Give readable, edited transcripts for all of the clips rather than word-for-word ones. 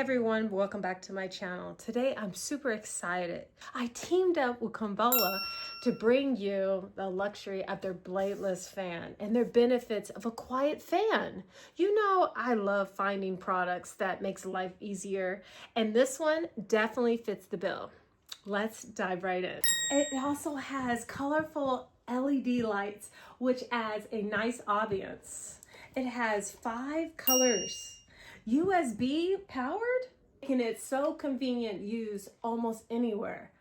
everyone, welcome back to my channel. Today I'm super excited. I teamed up with Chablee to bring you the luxury of their Bladeless fan and their benefits of a quiet fan. You know, I love finding products that makes life easier, and this one definitely fits the bill. Let's dive right in. It also has colorful LED lights, which adds a nice ambiance. It has 5 colors. USB powered, making it so convenient to use almost anywhere.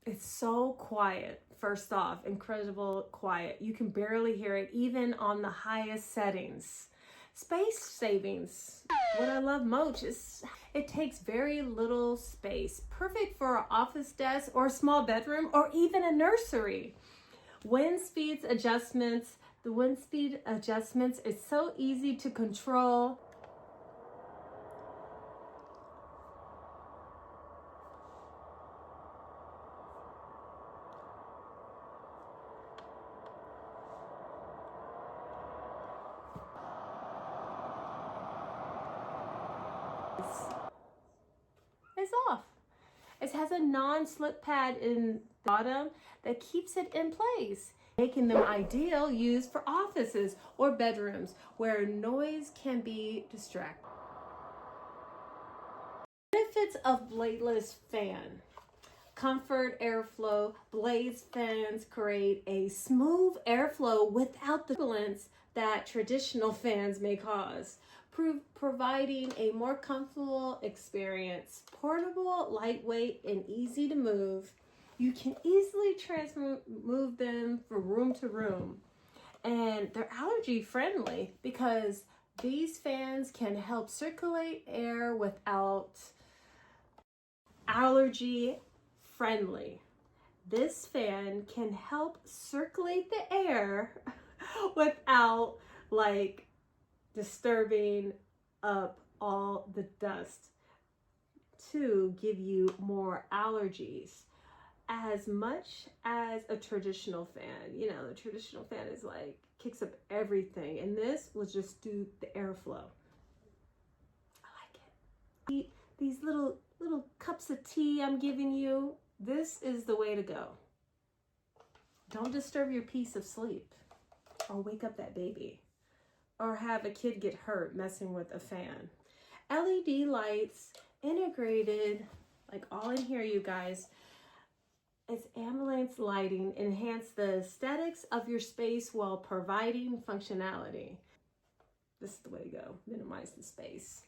It's so quiet. First off, incredible quiet. You can barely hear it even on the highest settings. Space savings. What I love most is it takes very little space. Perfect for an office desk or a small bedroom or even a nursery. Wind speeds adjustments. The wind speed adjustments is so easy to control. It's off. It has a non-slip pad in the bottom that keeps it in place, making them ideal used for offices or bedrooms where noise can be distracting. Benefits of Bladeless fan. Comfort airflow. Blades fans create a smooth airflow without the turbulence that traditional fans may cause, providing a more comfortable experience. Portable, lightweight, and easy to move. You can easily move them from room to room. And they're allergy friendly because these fans can help circulate air without allergy friendly. This fan can help circulate the air without disturbing up all the dust to give you more allergies as much as a traditional fan. You know, the traditional fan is kicks up everything, and this will just do the airflow. I like it. These little cups of tea I'm giving you, this is the way to go. Don't disturb your peace of sleep or wake up that baby or have a kid get hurt messing with a fan. LED lights integrated, all in here, you guys. It's ambulance lighting, enhance the aesthetics of your space while providing functionality. This is the way to go. Minimize the space.